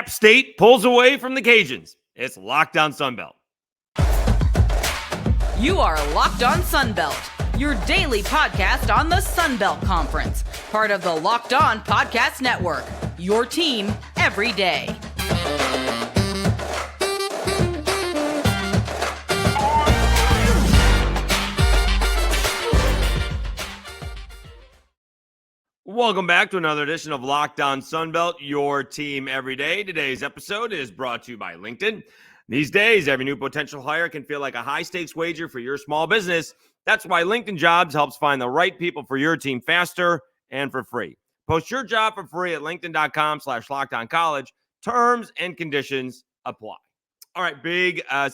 App State pulls away from the Cajuns. It's Locked On Sunbelt. You are Locked On Sunbelt, your daily podcast on the Sunbelt Conference, part of the Locked On Podcast Network, your team every day. Welcome back to another edition of Locked On Sunbelt, your team every day. Today's episode is brought to you by LinkedIn. These days, every new potential hire can feel like a high-stakes wager for your small business. That's why LinkedIn Jobs helps find the right people for your team faster and for free. Post your job for free at linkedin.com/LockedOnCollege. Terms and conditions apply. All right,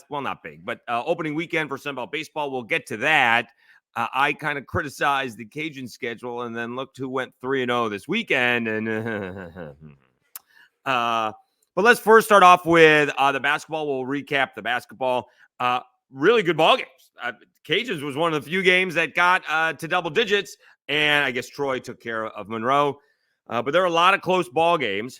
not big, but opening weekend for Sunbelt Baseball. We'll get to that. I kind of criticized the Cajun schedule and then looked who went 3-0 this weekend. But let's first start off with the basketball. We'll recap the basketball. Really good ball games. Cajuns was one of the few games that got to double digits, and I guess Troy took care of Monroe. But there are a lot of close ball games.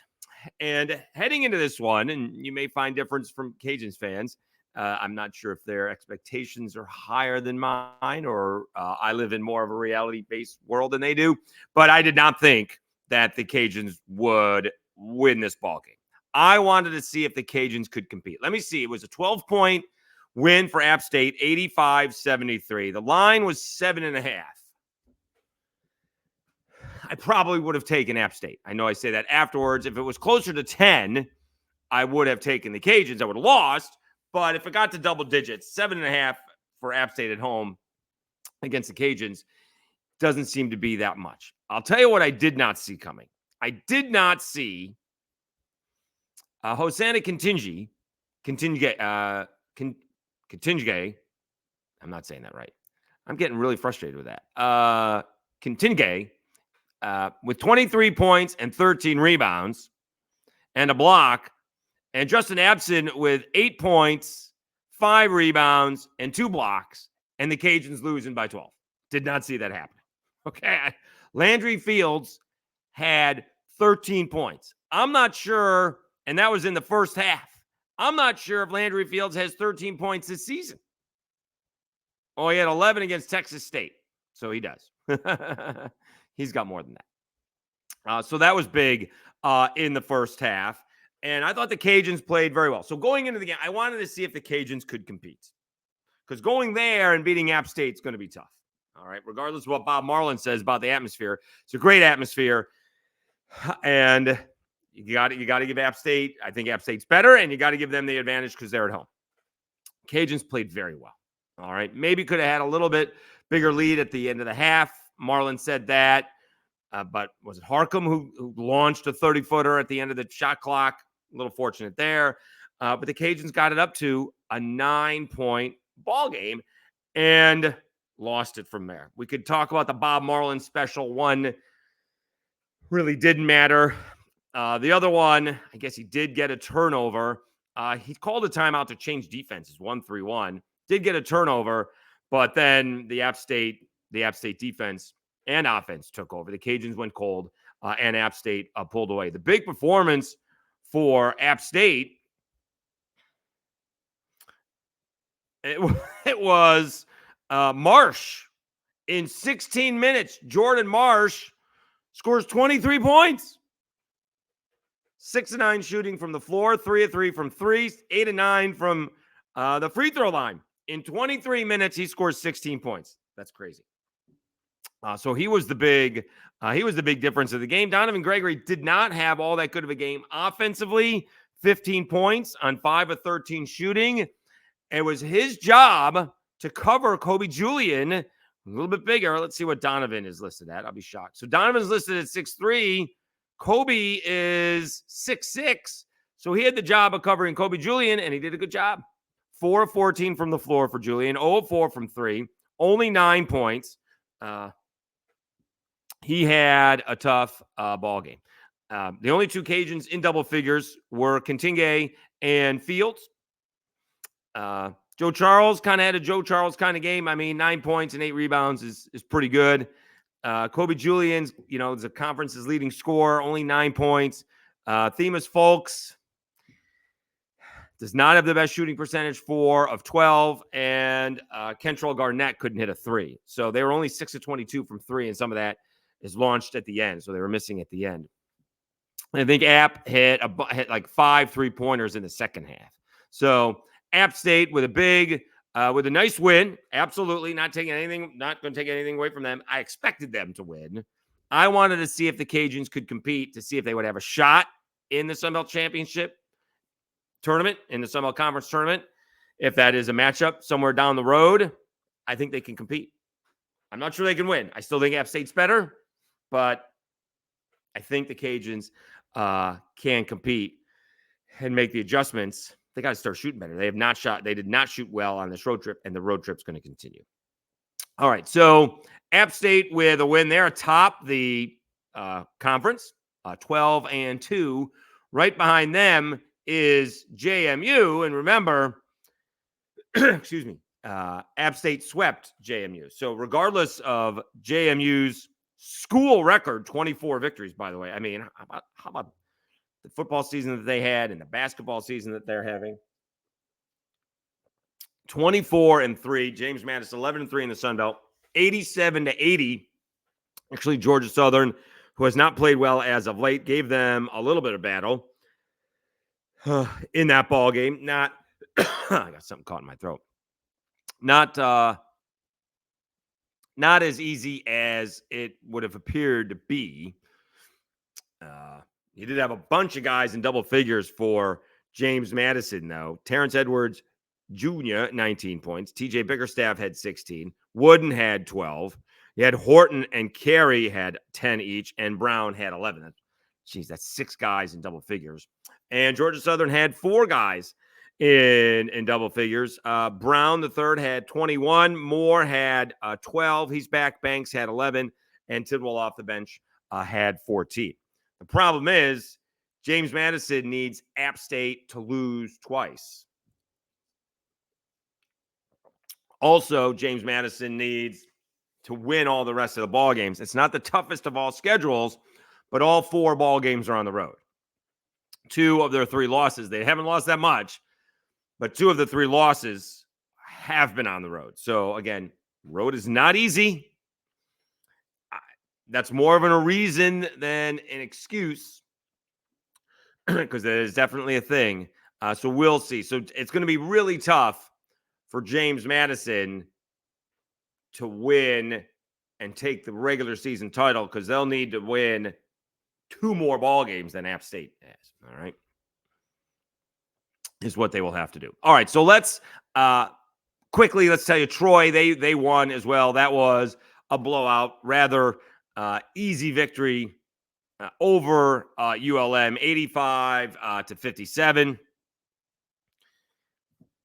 And heading into this one, and you may find difference from Cajuns fans, I'm not sure if their expectations are higher than mine or I live in more of a reality-based world than they do. But I did not think that the Cajuns would win this ball game. I wanted to see if the Cajuns could compete. Let me see. It was a 12-point win for App State, 85-73. The line was 7.5. I probably would have taken App State. I know I say that afterwards. If it was closer to 10, I would have taken the Cajuns. I would have lost. But if it got to double digits, 7.5 for App State at home against the Cajuns doesn't seem to be that much. I'll tell you what I did not see coming. I did not see Hosanna Contingay. I'm not saying that right. I'm getting really frustrated with that. Contingay with 23 points and 13 rebounds and a block. And Justin Abson with 8 points, 5 rebounds, and 2 blocks, and the Cajuns losing by 12. Did not see that happen. Okay. Landry Fields had 13 points. I'm not sure, and that was in the first half. I'm not sure if Landry Fields has 13 points this season. Oh, he had 11 against Texas State. So he does. He's got more than that. So that was big in the first half. And I thought the Cajuns played very well. So going into the game, I wanted to see if the Cajuns could compete. Because going there and beating App State is going to be tough. All right. Regardless of what Bob Marlin says about the atmosphere, it's a great atmosphere. And you got to give App State. I think App State's better, and you got to give them the advantage because they're at home. Cajuns played very well. All right. Maybe could have had a little bit bigger lead at the end of the half. Marlin said that. But was it Harcum who launched a 30-footer at the end of the shot clock? A little fortunate there. But the Cajuns got it up to a 9-point ball game and lost it from there. We could talk about the Bob Marlin special. One really didn't matter. The other one, I guess he did get a turnover. He called a timeout to change defenses, 1-3-1. Did get a turnover, but then the App State defense and offense took over. The Cajuns went cold, and App State pulled away. The big performance for App State, it was Marsh. In 16 minutes, Jordan Marsh scores 23 points. 6 of 9 shooting from the floor, 3 of 3 from threes, 8 of 9 from the free throw line. In 23 minutes, he scores 16 points. That's crazy. So he was the big difference of the game. Donovan Gregory did not have all that good of a game offensively. 15 points on 5 of 13 shooting. It was his job to cover Kobe Julian, a little bit bigger. Let's see what Donovan is listed at. I'll be shocked. So Donovan's listed at 6'3". Kobe is 6'6". So he had the job of covering Kobe Julian, and he did a good job. 4 of 14 from the floor for Julian. 0 of 4 from 3. Only 9 points. He had a tough ball game. The only 2 Cajuns in double figures were Contingay and Fields. Joe Charles kind of had a Joe Charles kind of game. I mean, 9 points and 8 rebounds is pretty good. Kobe Julian's, the conference's leading scorer, only 9 points. Themis Folks, does not have the best shooting percentage, 4 of 12, and Kentrell Garnett couldn't hit a 3. So they were only 6 of 22 from 3, and some of that is launched at the end. So they were missing at the end. I think App hit like 5 3-pointers in the second half. So App State with a nice win. Absolutely not going to take anything away from them. I expected them to win. I wanted to see if the Cajuns could compete, to see if they would have a shot in the Sun Belt Championship tournament, in the Sun Belt Conference tournament. If that is a matchup somewhere down the road, I think they can compete. I'm not sure they can win. I still think App State's better, but I think the Cajuns can compete and make the adjustments. They got to start shooting better. They did not shoot well on this road trip, and the road trip's going to continue. All right, so App State with a win there atop the conference, 12-2. Right behind them is JMU, and remember, excuse me, App State swept JMU. So regardless of JMU's school record, 24 victories, by the way. I mean, how about the football season that they had and the basketball season that they're having? 24-3. James Madison 11-3 in the Sun Belt. 87-80. Actually, Georgia Southern, who has not played well as of late, gave them a little bit of battle in that ball game. Not, I got something caught in my throat. Not as easy as it would have appeared to be. You did have a bunch of guys in double figures for James Madison, though. Terrence Edwards Jr., 19 points. TJ Bickerstaff had 16. Wooden had 12. You had Horton and Carey had 10 each, and Brown had 11. That's 6 guys in double figures. And Georgia Southern had 4 guys in double figures. Brown, the third, had 21. Moore had 12. He's back. Banks had 11. And Tidwell off the bench had 14. The problem is James Madison needs App State to lose twice. Also, James Madison needs to win all the rest of the ball games. It's not the toughest of all schedules, but all 4 ball games are on the road. 2 of their 3 losses, they haven't lost that much, but 2 of the 3 losses have been on the road. So again, road is not easy. That's more of a reason than an excuse, because that is definitely a thing. So we'll see. So it's going to be really tough for James Madison to win and take the regular season title, because they'll need to win 2 more ball games than App State has. All right. Is what they will have to do. All right. So let's quickly, let's tell you, Troy, they won as well. That was a blowout, rather easy victory over ULM, 85-57.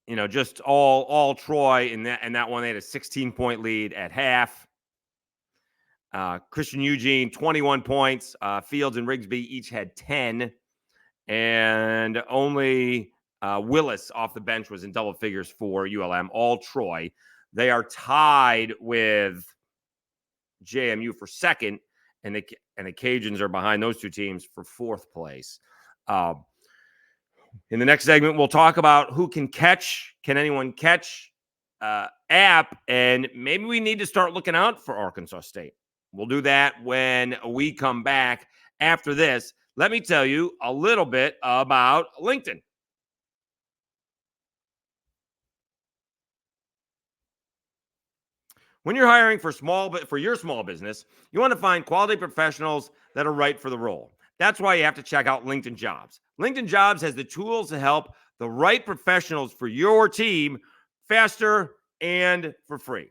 You know, just all Troy in that one. They had a 16-point lead at half. Christian Eugene, 21 points. Fields and Rigsby each had 10. And only Willis off the bench was in double figures for ULM, all Troy. They are tied with JMU for second, and the Cajuns are behind those 2 teams for 4th place. In the next segment, we'll talk about who can catch. Can anyone catch App? And maybe we need to start looking out for Arkansas State. We'll do that when we come back. After this, let me tell you a little bit about LinkedIn. When you're hiring for your small business, you want to find quality professionals that are right for the role. That's why you have to check out LinkedIn Jobs. LinkedIn Jobs has the tools to help the right professionals for your team faster and for free.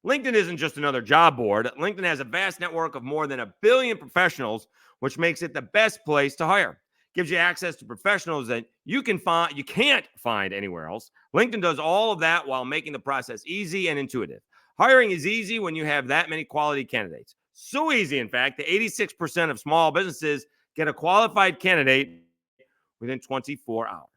LinkedIn isn't just another job board. LinkedIn has a vast network of more than 1 billion professionals, which makes it the best place to hire. Gives you access to professionals that you can't find anywhere else. LinkedIn does all of that while making the process easy and intuitive. Hiring is easy when you have that many quality candidates. So easy, in fact, that 86% of small businesses get a qualified candidate within 24 hours.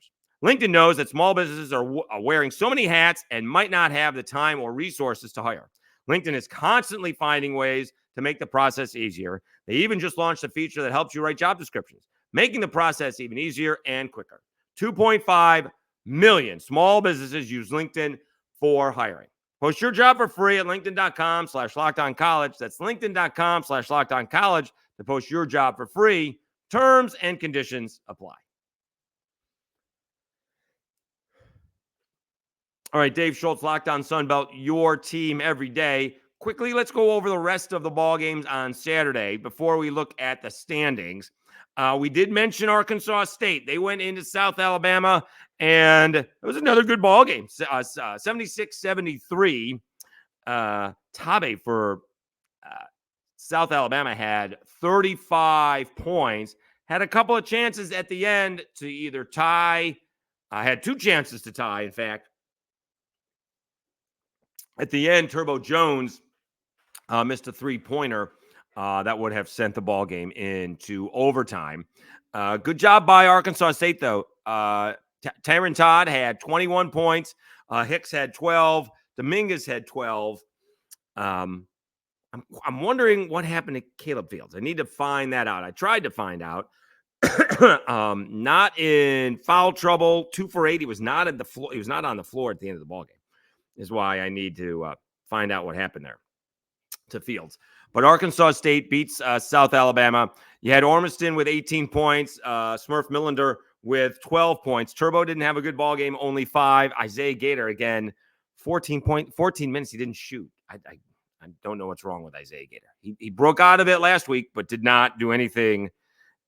LinkedIn knows that small businesses are wearing so many hats and might not have the time or resources to hire. LinkedIn is constantly finding ways to make the process easier. They even just launched a feature that helps you write job descriptions, making the process even easier and quicker. 2.5 million small businesses use LinkedIn for hiring. Post your job for free at linkedin.com/LockedOnCollege. That's linkedin.com/LockedOnCollege to post your job for free. Terms and conditions apply. All right, Dave Schultz, Locked On Sunbelt, your team every day. Quickly, let's go over the rest of the ball games on Saturday before we look at the standings. We did mention Arkansas State. They went into South Alabama, and it was another good ball game. 76-73. Tabe for South Alabama had 35 points. Had a couple of chances at the end to either tie. Had two chances to tie, in fact. At the end, Turbo Jones missed a three-pointer that would have sent the ball game into overtime. Good job by Arkansas State, though. Tyron Todd had 21 points. Hicks had 12. Dominguez had 12. I'm wondering what happened to Caleb Fields. I need to find that out. I tried to find out. Not in foul trouble. 2 for 8. He was not at the floor. He was not on the floor at the end of the ball game. Is why I need to find out what happened there to Fields. But Arkansas State beats South Alabama. You had Ormiston with 18 points, Smurf Millender with 12 points. Turbo didn't have a good ball game, only 5. Isaiah Gator, again, 14 minutes. He didn't shoot. I don't know what's wrong with Isaiah Gator. He broke out of it last week, but did not do anything.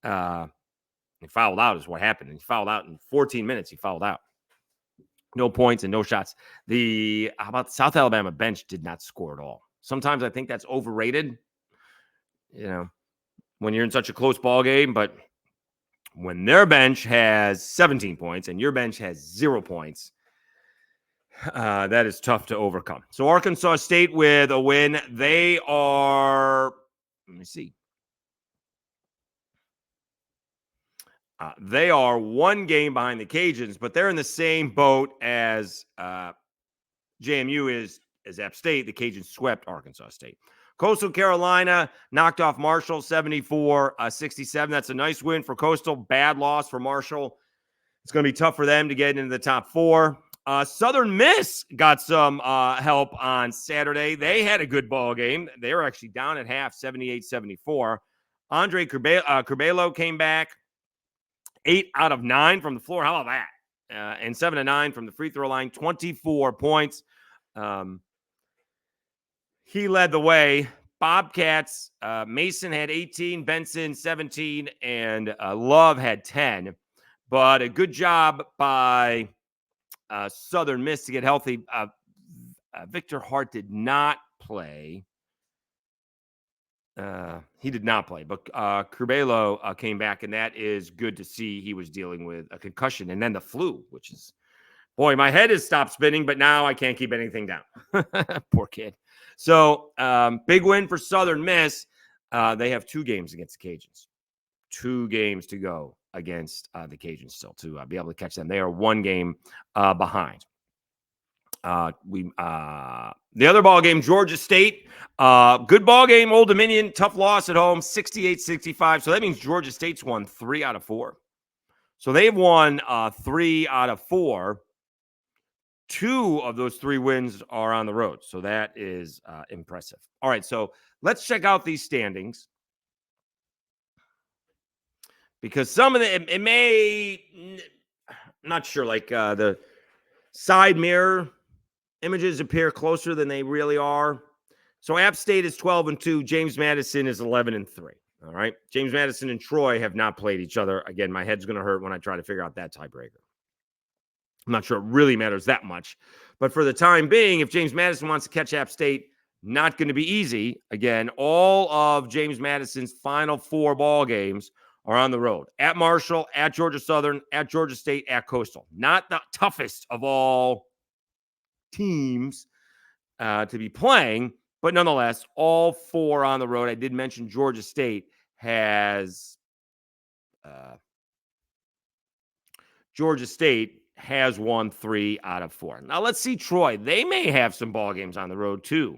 He fouled out is what happened. He fouled out in 14 minutes. He fouled out. No points and no shots. How about the South Alabama bench did not score at all. Sometimes I think that's overrated, when you're in such a close ball game. But when their bench has 17 points and your bench has 0 points, that is tough to overcome. So Arkansas State with a win. They are, let me see. They are one game behind the Cajuns, but they're in the same boat as JMU is as App State. The Cajuns swept Arkansas State. Coastal Carolina knocked off Marshall 74-67. That's a nice win for Coastal. Bad loss for Marshall. It's going to be tough for them to get into the top 4. Southern Miss got some help on Saturday. They had a good ball game. They were actually down at half, 78-74. Andre Curbelo came back. 8 out of 9 from the floor. How about that? And 7 of 9 from the free throw line. 24 points. He led the way. Bobcats, Mason had 18, Benson 17, and Love had 10. But a good job by Southern Miss to get healthy. Victor Hart did not play. He did not play, but Curbelo came back, and that is good to see. He was dealing with a concussion and then the flu, which is, boy, my head has stopped spinning, but now I can't keep anything down. Poor kid. So big win for Southern Miss. They have 2 games against the Cajuns. 2 games to go against the Cajuns still to be able to catch them. They are 1 game behind. The other ball game, Georgia State, good ball game, Old Dominion, tough loss at home, 68-65. So that means Georgia State's won 3 out of 4. So they've won 3 out of 4. 2 of those 3 wins are on the road. So that is impressive. All right, so let's check out these standings. Because some of the, it may, I'm not sure, like the side mirror images appear closer than they really are. So App State is 12-2. James Madison is 11-3. All right. James Madison and Troy have not played each other. Again, my head's going to hurt when I try to figure out that tiebreaker. I'm not sure it really matters that much. But for the time being, if James Madison wants to catch App State, not going to be easy. Again, all of James Madison's final 4 ball games are on the road. At Marshall, at Georgia Southern, at Georgia State, at Coastal. Not the toughest of all teams to be playing, but nonetheless, all 4 on the road. I did mention Georgia State has won 3 out of 4. Now let's see Troy. They may have some ball games on the road too.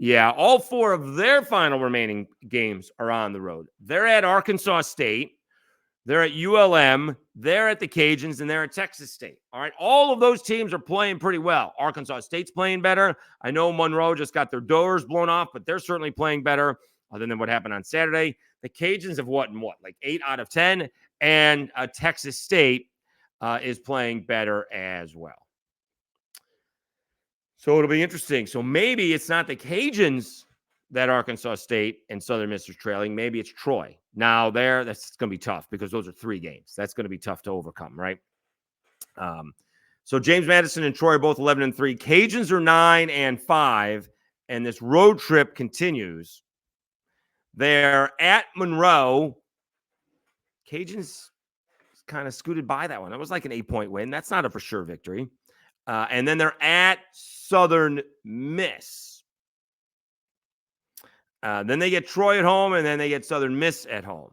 Yeah, all 4 of their final remaining games are on the road. They're at Arkansas State, They're at ULM, they're at the Cajuns, and they're at Texas State. All right. All of those teams are playing pretty well. Arkansas State's playing better. I know Monroe just got their doors blown off, but they're certainly playing better other than what happened on Saturday. The Cajuns have like 8 out of 10, and Texas State is playing better as well. So it'll be interesting. So maybe it's not the Cajuns that Arkansas State and Southern Miss are trailing. Maybe it's Troy. Now that's going to be tough because those are 3 games. That's going to be tough to overcome, right? So James Madison and Troy are both 11-3. Cajuns are 9-5, and this road trip continues. They're at Monroe. Cajuns kind of scooted by that one. That was like an 8-point win. That's not a for sure victory. And then they're at Southern Miss. Then they get Troy at home, and then they get Southern Miss at home.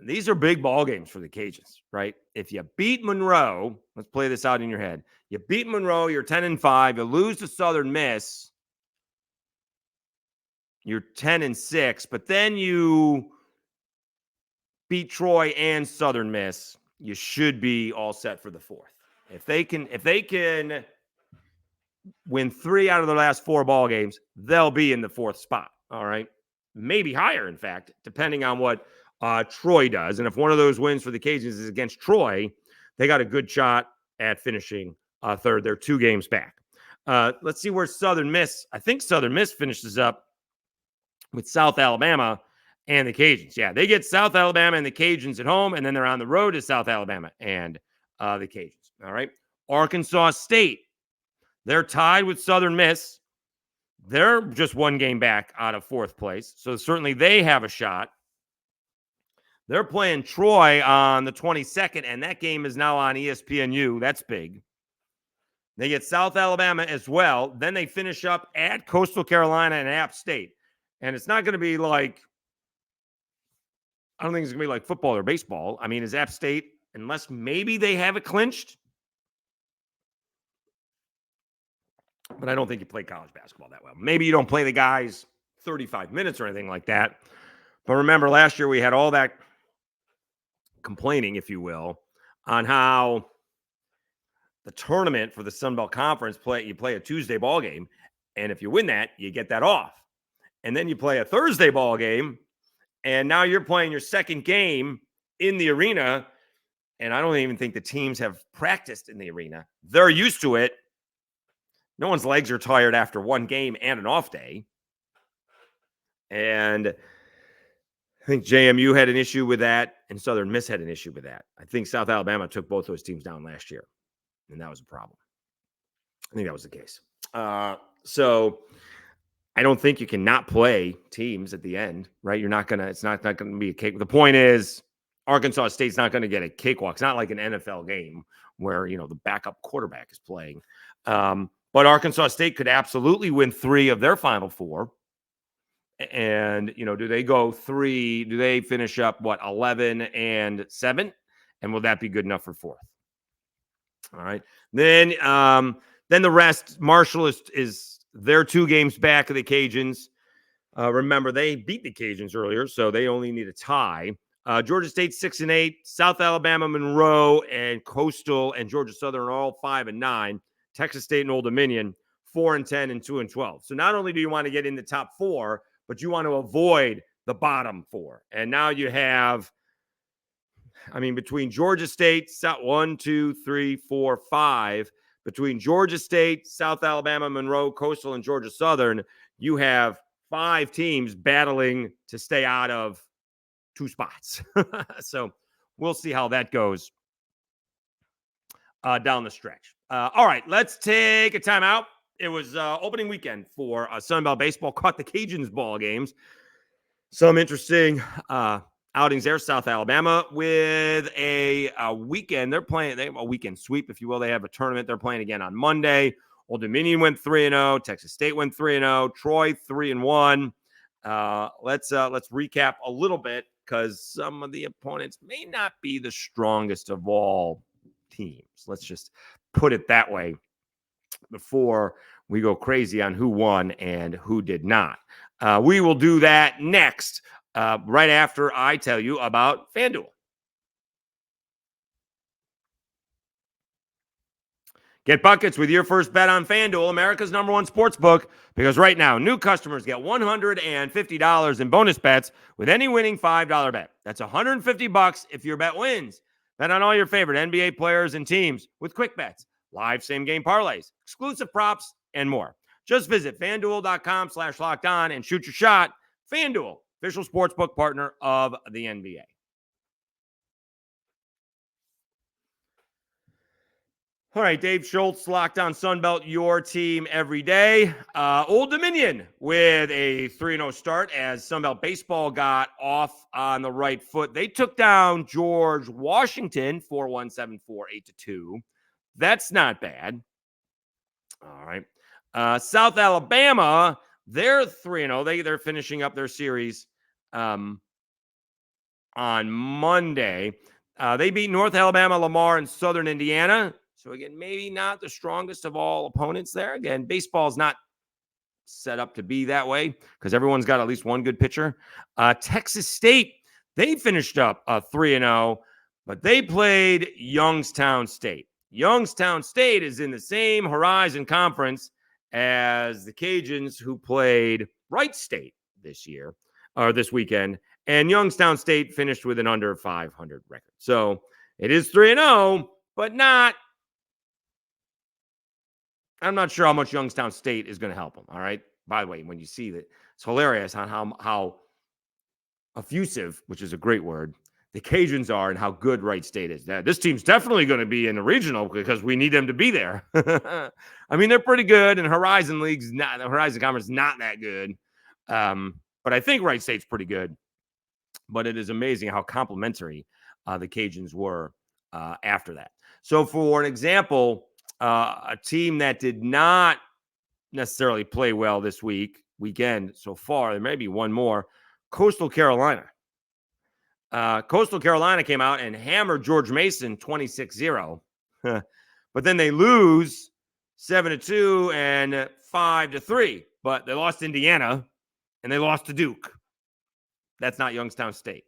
These are big ball games for the Cajuns, right? If you beat Monroe, let's play this out in your head. You beat Monroe, you're 10-5. You lose to Southern Miss, you're 10-6. But then you beat Troy and Southern Miss, you should be all set for the 4th. If they can win 3 out of their last 4 ball games, they'll be in the 4th spot. All right. Maybe higher, in fact, depending on what Troy does. And if one of those wins for the Cajuns is against Troy, they got a good shot at finishing 3rd. They're 2 games back. Let's see where Southern Miss, I think Southern Miss finishes up with South Alabama and the Cajuns. Yeah, they get South Alabama and the Cajuns at home, and then they're on the road to South Alabama and the Cajuns. All right. Arkansas State, they're tied with Southern Miss. They're just 1 game back out of 4th place. So certainly they have a shot. They're playing Troy on the 22nd, and that game is now on ESPNU. That's big. They get South Alabama as well. Then they finish up at Coastal Carolina and App State. And it's not going to be like, I don't think it's going to be like football or baseball. I mean, is App State, unless maybe they have it clinched? But I don't think you play college basketball that well. Maybe you don't play the guys 35 minutes or anything like that. But remember, last year we had all that complaining, if you will, on how the tournament for the Sun Belt Conference you play a Tuesday ball game, and if you win that, you get that off. And then you play a Thursday ball game, and now you're playing your 2nd game in the arena, and I don't even think the teams have practiced in the arena. They're used to it. No one's legs are tired after 1 game and an off day. And I think JMU had an issue with that, and Southern Miss had an issue with that. I think South Alabama took both those teams down last year, and that was a problem. I think that was the case. So I don't think you can not play teams at the end, right? It's not going to be a cake. The point is, Arkansas State's not going to get a cakewalk. It's not like an NFL game where, the backup quarterback is playing. But Arkansas State could absolutely win 3 of their final 4. And, do they go 3? Do they finish up, 11-7? And will that be good enough for 4th? All right. Then the rest, Marshall is they're 2 games back of the Cajuns. Remember, they beat the Cajuns earlier, so they only need a tie. Georgia State 6-8, South Alabama, Monroe, and Coastal and Georgia Southern are all 5-9. Texas State and Old Dominion 4-10 and 2-12. So not only do you want to get in the top 4, but you want to avoid the bottom 4. And now you have, between Georgia State, 1, 2, 3, 4, 5, between Georgia State, South Alabama, Monroe, Coastal, and Georgia Southern, you have 5 teams battling to stay out of 2 spots. So we'll see how that goes down the stretch. All right, let's take a timeout. It was opening weekend for Sun Belt baseball. Caught the Cajuns ball games. Some interesting outings there. South Alabama with a weekend. They have a weekend sweep, if you will. They have a tournament. They're playing again on Monday. Old Dominion went 3-0. Texas State went 3-0. Troy 3-1. Let's recap a little bit because some of the opponents may not be the strongest of all teams. Let's just put it that way before we go crazy on who won and who did not. We will do that next, right after I tell you about FanDuel. Get buckets with your first bet on FanDuel, America's #1 sports book, because right now, new customers get $150 in bonus bets with any winning $5 bet. That's $150 if your bet wins. Bet on all your favorite NBA players and teams with quick bets, live same-game parlays, exclusive props, and more. Just visit FanDuel.com/lockedon and shoot your shot. FanDuel, official sportsbook partner of the NBA. All right, Dave Schultz, Locked On Sunbelt, your team every day. Old Dominion with a 3-0 start as Sunbelt baseball got off on the right foot. They took down George Washington 4-1, 7-4, 8-2. That's not bad. All right. South Alabama, they're 3-0. They're finishing up their series on Monday. They beat North Alabama, Lamar, and Southern Indiana. So, again, maybe not the strongest of all opponents there. Again, baseball's not set up to be that way because everyone's got at least one good pitcher. Texas State, they finished up 3-0, but they played Youngstown State. Youngstown State is in the same Horizon Conference as the Cajuns, who played Wright State this weekend. And Youngstown State finished with an under 500 record. So it is 3-0, but not. I'm not sure how much Youngstown State is going to help them. All right. By the way, when you see that, it's hilarious on how effusive, which is a great word, the Cajuns are and how good Wright State is. Now, this team's definitely going to be in the regional because we need them to be there. I mean, they're pretty good, and the Horizon Conference is not that good. But I think Wright State's pretty good. But it is amazing how complimentary the Cajuns were after that. So, for an example, a team that did not necessarily play well this weekend so far, there may be one more, Coastal Carolina. Coastal Carolina came out and hammered George Mason 26-0. But then they lose 7-2 and 5-3. But they lost to Indiana and they lost to Duke. That's not Youngstown State.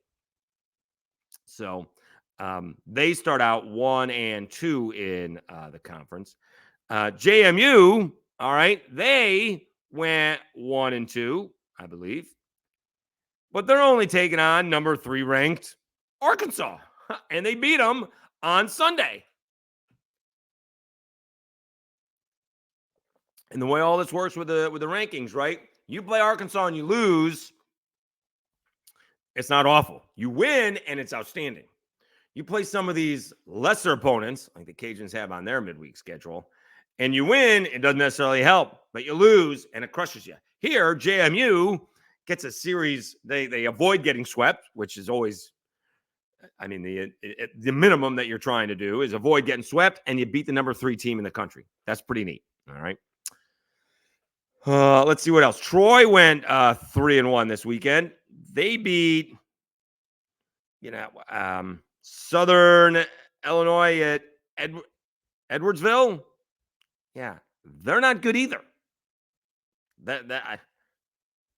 So they start out 1-2 in the conference. JMU, all right, they went 1-2, I believe. But they're only taking on number 3 ranked Arkansas. And they beat them on Sunday. And the way all this works with the rankings, right? You play Arkansas and you lose, it's not awful. You win and it's outstanding. You play some of these lesser opponents, like the Cajuns have on their midweek schedule, and you win, it doesn't necessarily help, but you lose and it crushes you. Here, JMU gets a series. They avoid getting swept, which is always, I mean, the minimum that you're trying to do is avoid getting swept, and you beat the number 3 team in the country. That's pretty neat. All right. Let's see what else. Troy went 3-1 this weekend. They beat, Southern Illinois at Edwardsville. Yeah, they're not good either.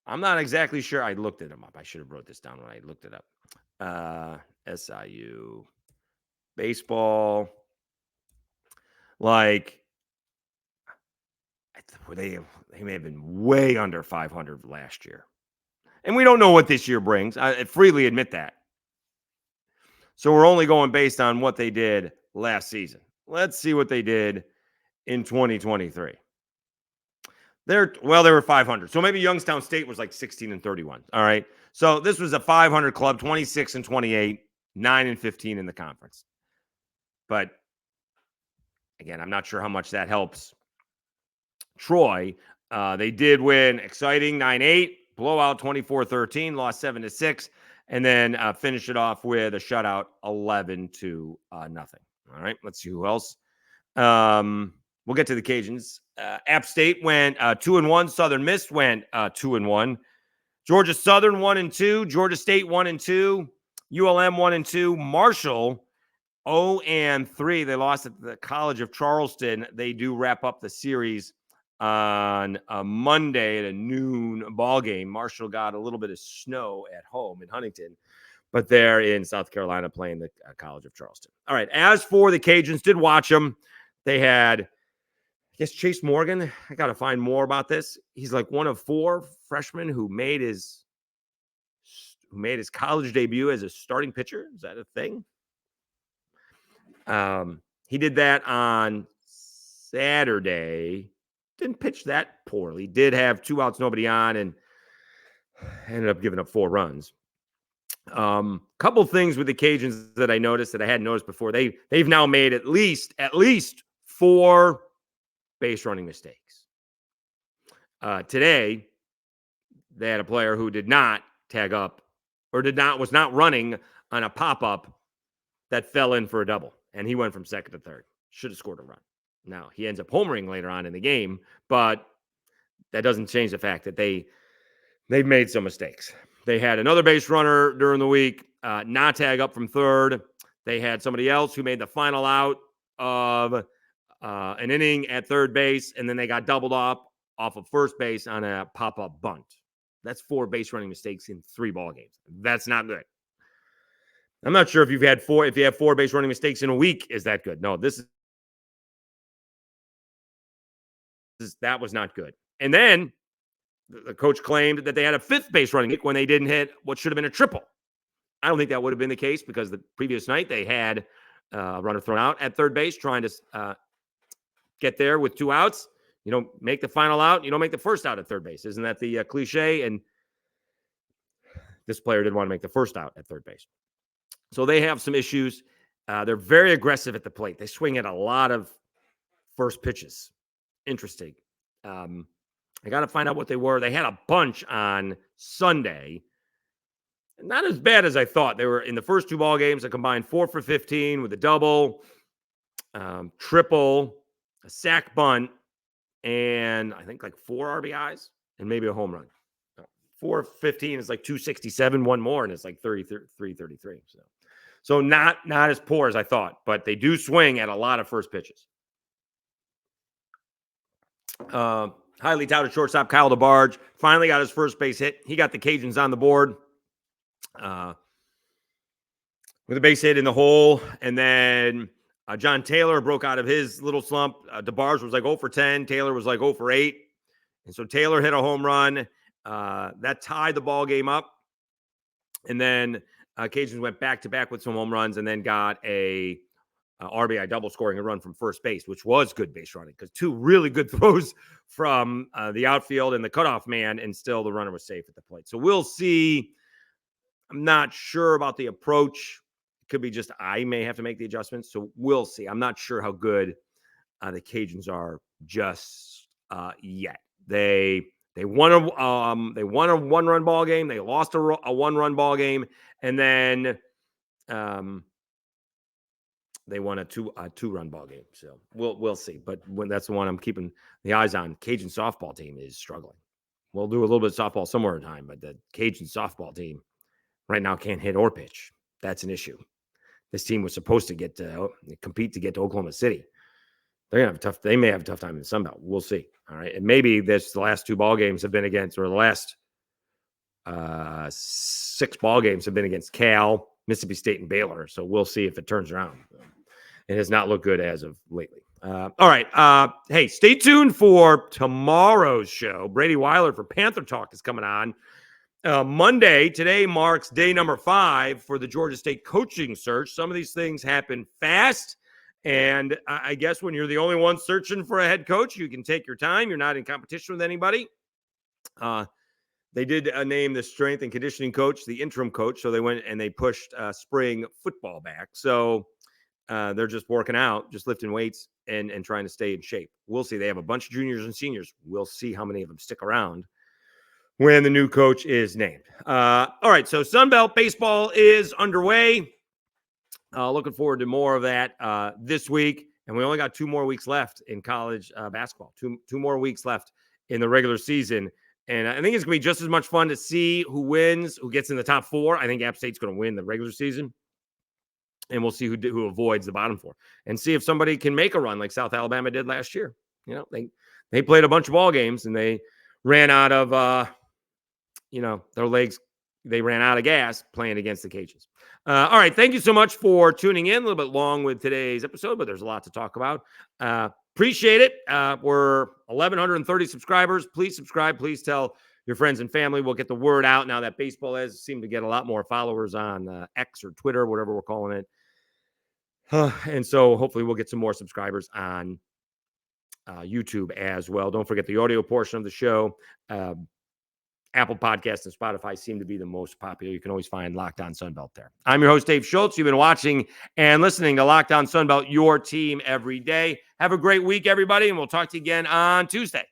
I'm not exactly sure. I looked them up. I should have wrote this down when I looked it up. SIU baseball, like they may have been way under 500 last year, and we don't know what this year brings. I freely admit that. So we're only going based on what they did last season. Let's see what they did in 2023. They were 500. So maybe Youngstown State was like 16-31. All right. So this was a 500 club, 26-28, 9-15 in the conference. But again, I'm not sure how much that helps Troy. They did win exciting 9-8, blowout 24-13, lost 7-6, and then finish it off with a shutout 11-0. All right. Let's see who else. We'll get to the Cajuns. App State went 2-1. Southern Miss went 2-1. Georgia Southern 1-2. Georgia State 1-2. ULM 1-2. Marshall 0-3. They lost at the College of Charleston. They do wrap up the series on a Monday at a noon ball game. Marshall got a little bit of snow at home in Huntington, but they're in South Carolina playing the College of Charleston. All right. As for the Cajuns, did watch them. They had guess Chase Morgan, I got to find more about this. He's like one of 4 freshmen who made his college debut as a starting pitcher. Is that a thing? He did that on Saturday. Didn't pitch that poorly. Did have 2 outs, nobody on, and ended up giving up 4 runs. Couple things with the Cajuns that I noticed that I hadn't noticed before. They've now made at least 4 base running mistakes. Today, they had a player who did not tag up or was not running on a pop-up that fell in for a double, and he went from second to third. Should have scored a run. Now, he ends up homering later on in the game, but that doesn't change the fact that they've made some mistakes. They had another base runner during the week not tag up from third. They had somebody else who made the final out of an inning at third base, and then they got doubled up off of first base on a pop-up bunt. That's 4 base running mistakes in 3 ball games. That's not good. I'm not sure if you have 4 base running mistakes in a week, is that good? No, that was not good. And then the coach claimed that they had a 5th base running when they didn't hit what should have been a triple. I don't think that would have been the case because the previous night they had a runner thrown out at third base trying to get there with 2 outs. You don't make the final out. You don't make the first out at third base. Isn't that the cliche? And this player didn't want to make the first out at third base. So they have some issues. They're very aggressive at the plate. They swing at a lot of first pitches. Interesting. I got to find out what they were. They had a bunch on Sunday. Not as bad as I thought. They were in the first 2 ball games. A combined 4 for 15 with a double, triple, a sack bunt, and I think like 4 RBIs and maybe a home run. 4-15 is like 267, one more, and it's like 33. So not as poor as I thought, but they do swing at a lot of first pitches. Highly touted shortstop Kyle DeBarge finally got his first base hit. He got the Cajuns on the board with a base hit in the hole, and then John Taylor broke out of his little slump. DeBarge was like 0 for 10. Taylor was like 0 for 8. And so Taylor hit a home run. That tied the ball game up. And then Cajuns went back-to-back with some home runs and then got a RBI double scoring a run from first base, which was good base running because 2 really good throws from the outfield and the cutoff man, and still the runner was safe at the plate. So we'll see. I'm not sure about the approach. It could be just I may have to make the adjustments. So we'll see. I'm not sure how good the Cajuns are just yet. They won a 1-run ball game. They lost a 1-run ball game, and then they won a 2-run ball game. So we'll see. But that's the one I'm keeping the eyes on. Cajun softball team is struggling. We'll do a little bit of softball somewhere in time, but the Cajun softball team right now can't hit or pitch. That's an issue. This team was supposed to get to compete to get to Oklahoma City. They may have a tough time in the Sun Belt. We'll see. All right. And maybe the last 2 ball games have been against, or the last 6 ball games have been against Cal, Mississippi State, and Baylor. So we'll see if it turns around. It has not looked good as of lately. All right. Hey, stay tuned for tomorrow's show. Brady Weiler for Panther Talk is coming on. Monday, today marks day number 5 for the Georgia State coaching search. Some of these things happen fast. And I guess when you're the only one searching for a head coach, you can take your time. You're not in competition with anybody. They did name the strength and conditioning coach the interim coach. So they went and they pushed spring football back. So they're just working out, just lifting weights and trying to stay in shape. We'll see. They have a bunch of juniors and seniors. We'll see how many of them stick around when the new coach is named. All right. So Sunbelt baseball is underway. Looking forward to more of that this week. And we only got 2 more weeks left in college basketball, two more weeks left in the regular season. And I think it's going to be just as much fun to see who wins, who gets in the top 4. I think App State's going to win the regular season. And we'll see who avoids the bottom 4 and see if somebody can make a run like South Alabama did last year. You know, they played a bunch of ball games and they ran out of, their legs they ran out of gas playing against the Cajuns. All right. Thank you so much for tuning in. A little bit long with today's episode, but there's a lot to talk about. Appreciate it. We're 1,130 subscribers. Please subscribe. Please tell your friends and family. We'll get the word out now that baseball has seemed to get a lot more followers on X or Twitter, whatever we're calling it. And so hopefully we'll get some more subscribers on YouTube as well. Don't forget the audio portion of the show. Apple Podcasts and Spotify seem to be the most popular. You can always find Locked On Sunbelt there. I'm your host, Dave Schultz. You've been watching and listening to Locked On Sunbelt, your team every day. Have a great week, everybody, and we'll talk to you again on Tuesday.